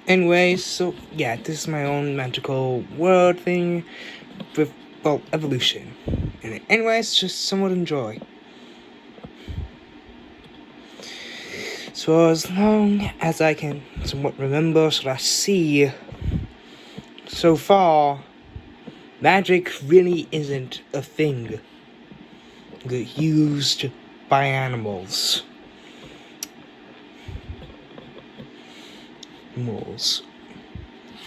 Anyways, so yeah, this is my own magical world thing with, well, evolution. And anyways, just somewhat enjoy. So as long as I can somewhat remember, so I see, so far, magic really isn't a thing used by animals.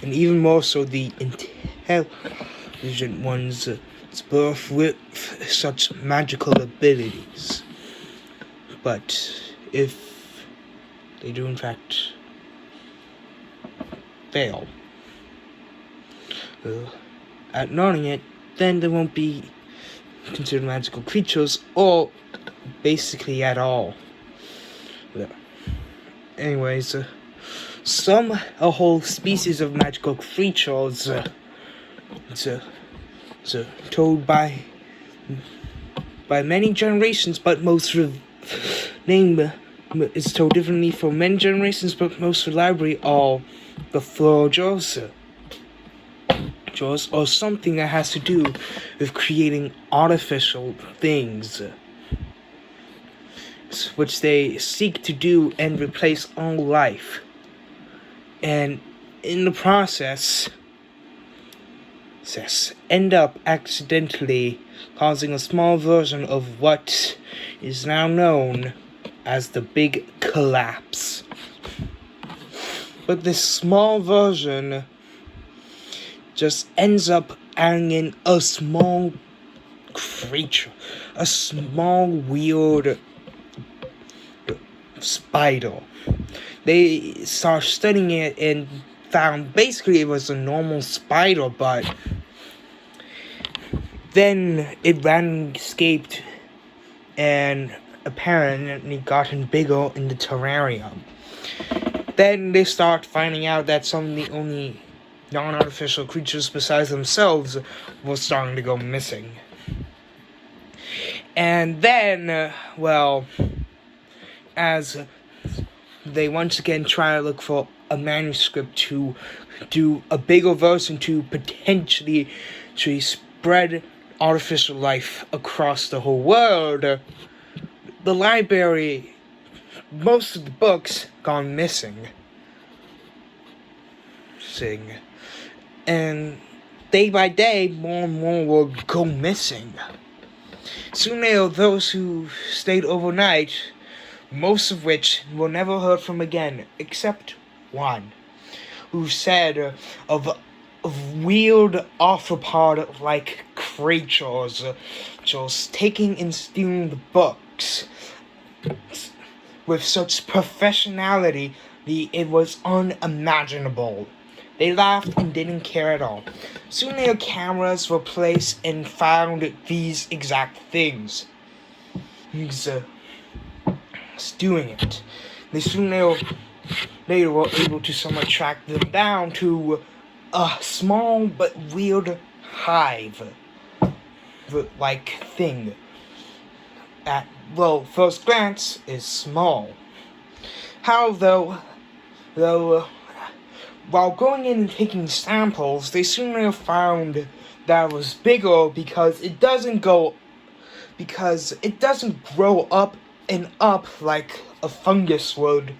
And even more so the intelligent ones birth with such magical abilities. But if they do in fact fail at learning it, then they won't be considered magical creatures, or basically at all. Anyways, a whole species of magical creatures told by many generations, but most is told differently for many generations, but most reliably are the forgers, or something that has to do with creating artificial things, which they seek to do and replace all life, and in the process end up accidentally causing a small version of what is now known as the Big Collapse. But this small version just ends up adding in a small creature, a small weird spider. They started studying it and found basically it was a normal spider, but then it randomly escaped and apparently gotten bigger in the terrarium. Then they start finding out that some of the only non-artificial creatures besides themselves were starting to go missing. And then, as they once again try to look for a manuscript to do a bigger version to potentially spread artificial life across the whole world, the library, most of the books gone missing. And day by day, more and more will go missing. Soon those who stayed overnight, most of which were never heard from again, except one, who said of weird arthropod-like creatures just taking and stealing the books with such professionality, it was unimaginable. They laughed and didn't care at all. Soon their cameras were placed and found these exact things. He's doing it. They soon later were able to somewhat track them down to a small but weird hive-like thing. At first glance is small. How though, while going in and taking samples, they soon found that it was bigger because it doesn't grow up and up like a fungus would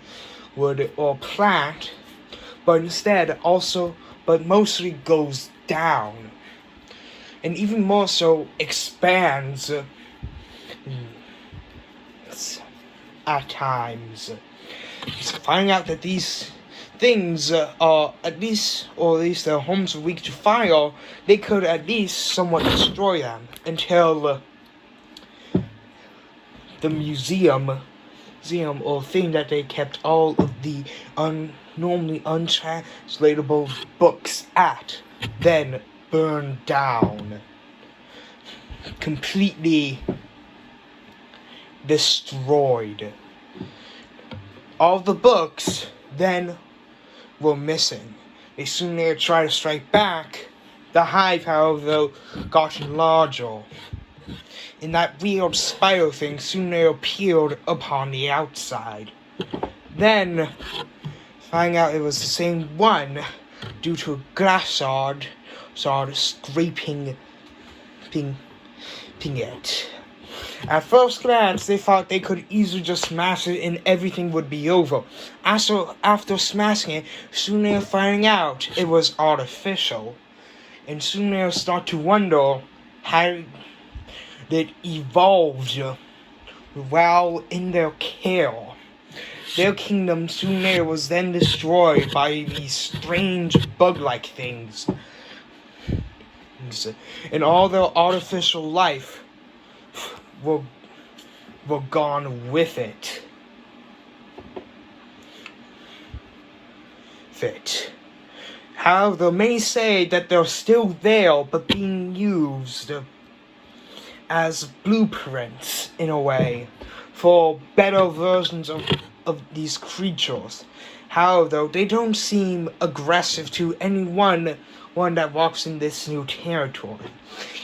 or plant, but instead but mostly goes down, and even more so expands at times. So finding out that these things are at least their homes are weak to fire, they could at least somewhat destroy them until the museum or thing that they kept all of the normally untranslatable books at then burned down, completely destroyed. All the books then were missing. They soon tried to strike back. The hive, however, gotten larger, and that weird spider thing soon appeared upon the outside. Then finding out it was the same one due to a glass shard scraping it. At first glance, they thought they could easily just smash it and everything would be over. After smashing it, soon they were finding out it was artificial. And soon they will start to wonder how it evolved while in their care. Their kingdom soon there was then destroyed by these strange bug-like things. And all their artificial life were gone with it. However, many say that they're still there, but being used as blueprints, in a way, for better versions of these creatures. However, they don't seem aggressive to anyone that walks in this new territory.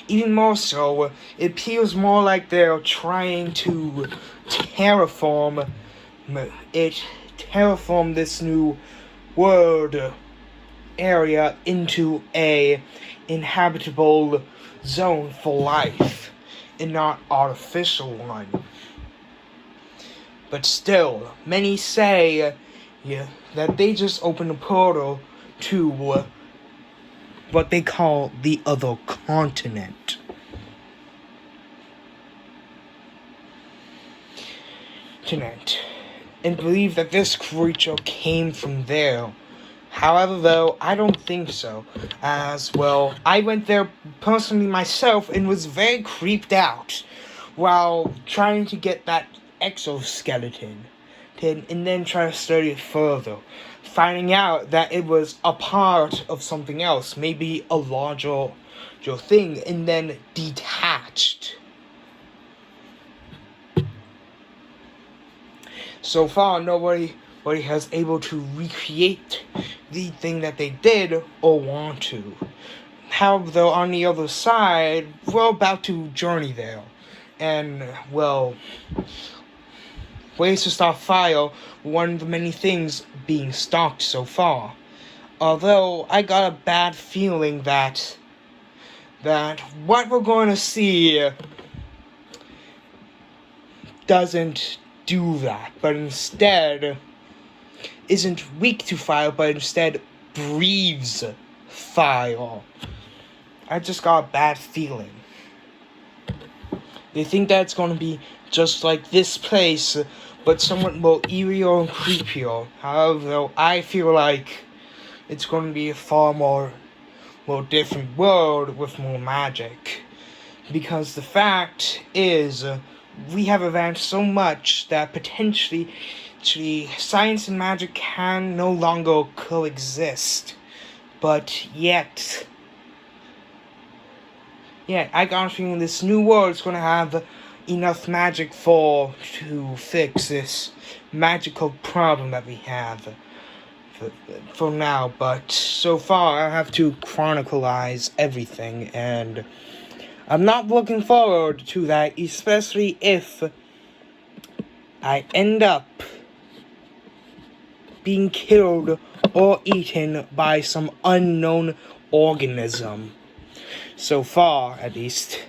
Even more so, it appears more like they're trying to terraform this new world area into a inhabitable zone for life, and not artificial one. But still, many say that they just opened a portal to what they call the other continent. And believe that this creature came from there. However, though, I don't think so. As well, I went there personally myself and was very creeped out while trying to get that exoskeleton and then try to study it further, finding out that it was a part of something else, maybe a larger thing, and then detached. So far, nobody has able to recreate the thing that they did or want to. However, though, on the other side, we're about to journey there, and well, ways to start fire, one of the many things being stalked so far. Although I got a bad feeling that what we're going to see doesn't do that, but instead isn't weak to fire, but instead breathes fire. I just got a bad feeling. They think that it's going to be just like this place, but somewhat more eerier and creepier. However, I feel like it's going to be a far more different world with more magic. Because the fact is, we have advanced so much that potentially science and magic can no longer coexist. But yet, I got a feeling this new world is going to have enough magic to fix this magical problem that we have for now. But so far, I have to chronicleize everything, and I'm not looking forward to that, especially if I end up being killed or eaten by some unknown organism. So far, at least.